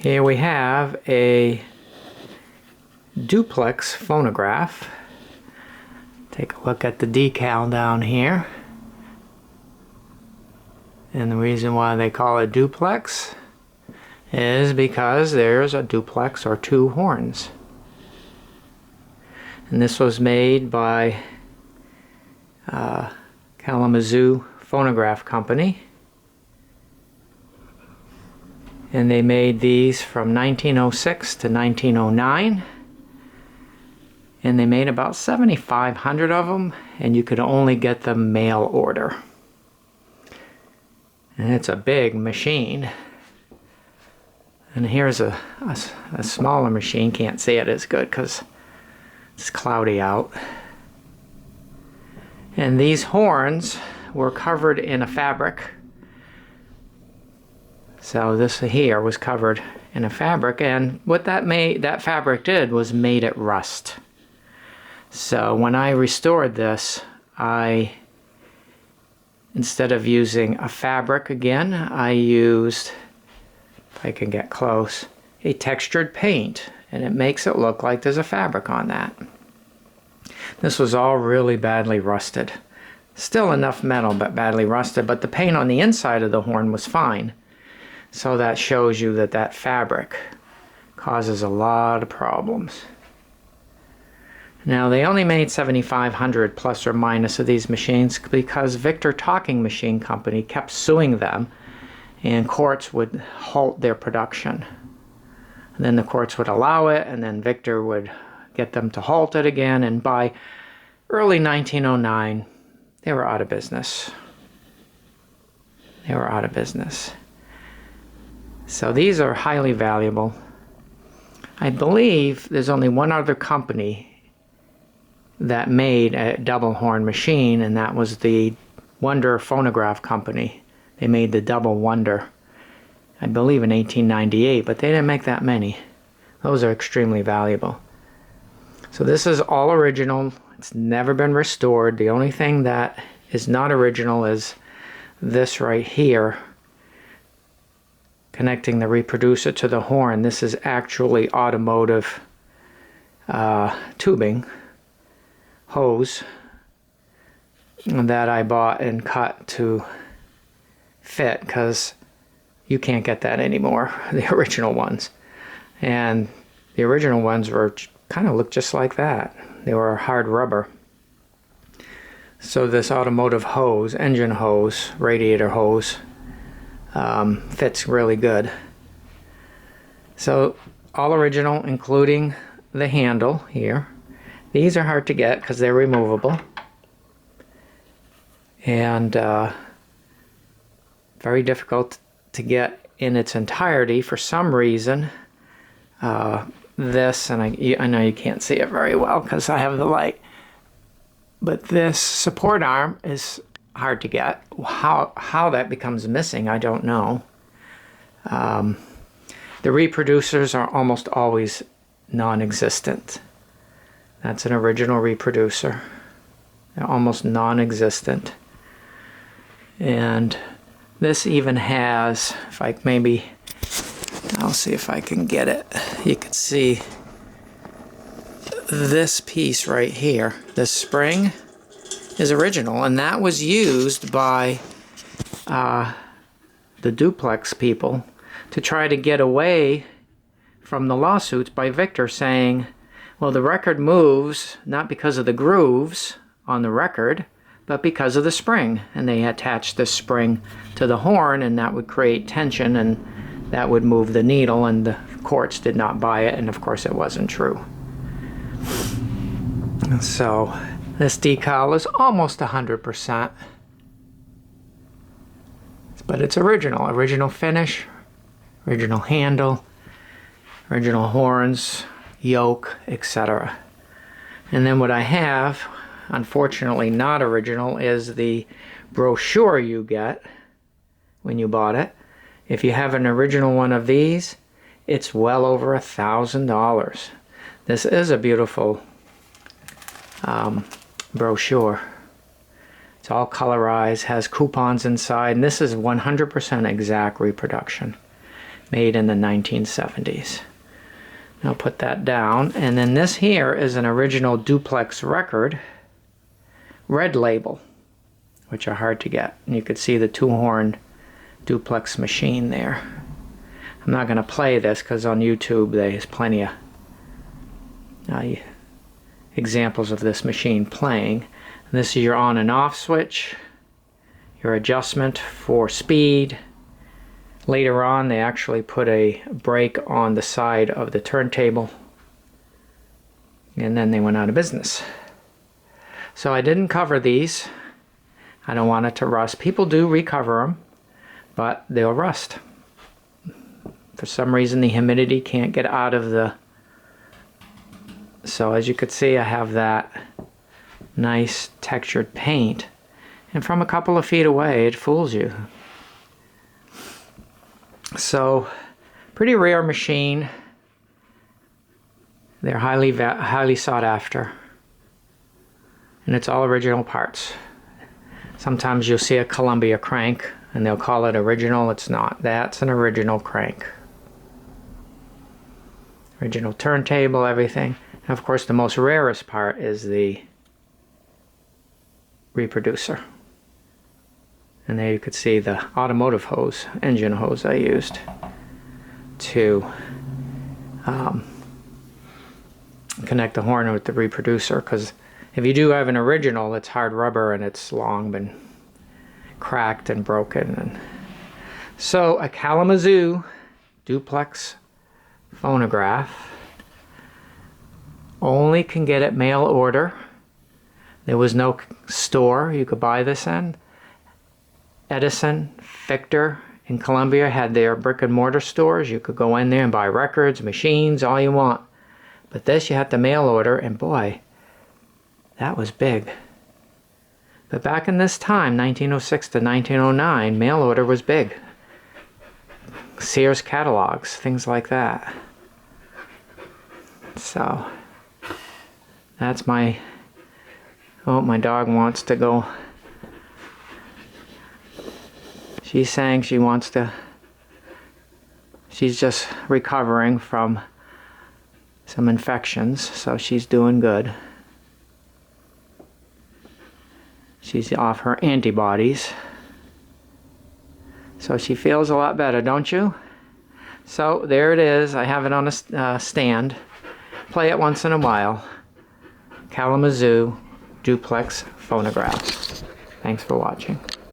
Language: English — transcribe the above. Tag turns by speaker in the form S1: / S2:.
S1: Here we have a Duplex phonograph. Take a look at the decal down here. And the reason why they call it Duplex is because there's a duplex or two horns. And this was made by Kalamazoo Phonograph Company. And they made these from 1906 to 1909. And they made about 7,500 of them, and you could only get them mail order. And it's a big machine. And here's a smaller machine. Can't see it as good because it's cloudy out. And these horns were covered in a fabric. So this here was covered in a fabric, and what that fabric did was made it rust. So when I restored this, instead of using a fabric again, I used, if I can get close, a textured paint, and it makes it look like there's a fabric on that. This was all really badly rusted. Still enough metal, but badly rusted, but the paint on the inside of the horn was fine. So that shows you that that fabric causes a lot of problems. Now they only made 7,500 plus or minus of these machines because Victor Talking Machine Company kept suing them, and courts would halt their production. And then the courts would allow it, and then Victor would get them to halt it again, and by early 1909 they were out of business. They were out of business. So these are highly valuable. I believe there's only one other company that made a double horn machine, and that was the Wonder Phonograph Company. They made the Double Wonder, I believe in 1898, but they didn't make that many. Those are extremely valuable. So this is all original. It's never been restored. The only thing that is not original is this right here, connecting the reproducer to the horn. This is actually automotive tubing hose that I bought and cut to fit, because you can't get that anymore, the original ones. And the original ones were kind of looked just like that. They were hard rubber. So this automotive hose, engine hose, radiator hose, fits really good. So all original, including the handle here. These are hard to get because they're removable, and very difficult to get in its entirety for some reason. This, and I know you can't see it very well because I have the light, but this support arm is hard to get. How that becomes missing, I don't know. The reproducers are almost always non-existent. That's an original reproducer. They're almost non-existent. And this even has, if I maybe, I'll see if I can get it. You can see this piece right here, this spring, is original, and that was used by the Duplex people to try to get away from the lawsuits by Victor, saying, well, the record moves not because of the grooves on the record, but because of the spring. And they attached this spring to the horn, and that would create tension, and that would move the needle, and the courts did not buy it, and of course it wasn't true. So this decal is almost 100%. But it's original finish, original handle, original horns, yoke, etc. And then what I have, unfortunately not original, is the brochure you get when you bought it. If you have an original one of these, it's well over $1,000. This is a beautiful brochure. It's all colorized, has coupons inside, and this is 100% exact reproduction. made in the 1970s. I'll put that down. And then this here is an original Duplex record, red label, which are hard to get. And you could see the two-horn Duplex machine there. I'm not going to play this because on YouTube there's plenty of examples of this machine playing. And this is your on and off switch, your adjustment for speed. Later on they actually put a brake on the side of the turntable, and then they went out of business. So I didn't cover these. I don't want it to rust. People do recover them, but they'll rust. For some reason the humidity can't get out of the... So as you could see, I have that nice textured paint, and from a couple of feet away it fools you. So pretty rare machine. They're highly sought after, and it's all original parts. Sometimes you'll see a Columbia crank and they'll call it original. It's not. That's an original crank. Original turntable, everything. And of course the most rarest part is the reproducer. And there you could see the automotive hose, engine hose I used to connect the horn with the reproducer, because if you do have an original, it's hard rubber and it's long been cracked and broken. And so a Kalamazoo Duplex phonograph, only can get it mail order. There was no store you could buy this in. Edison, Victor in Columbia had their brick and mortar stores. You could go in there and buy records, machines, all you want. But this you had to mail order, and boy, that was big. But back in this time, 1906 to 1909, mail order was big. Sears catalogs, things like that. So, that's my... Oh, my dog wants to go... She's saying she wants to... She's just recovering from some infections, so she's doing good. She's off her antibodies. So she feels a lot better, don't you? So there it is. I have it on a stand. Play it once in a while. Kalamazoo Duplex phonograph. Thanks for watching.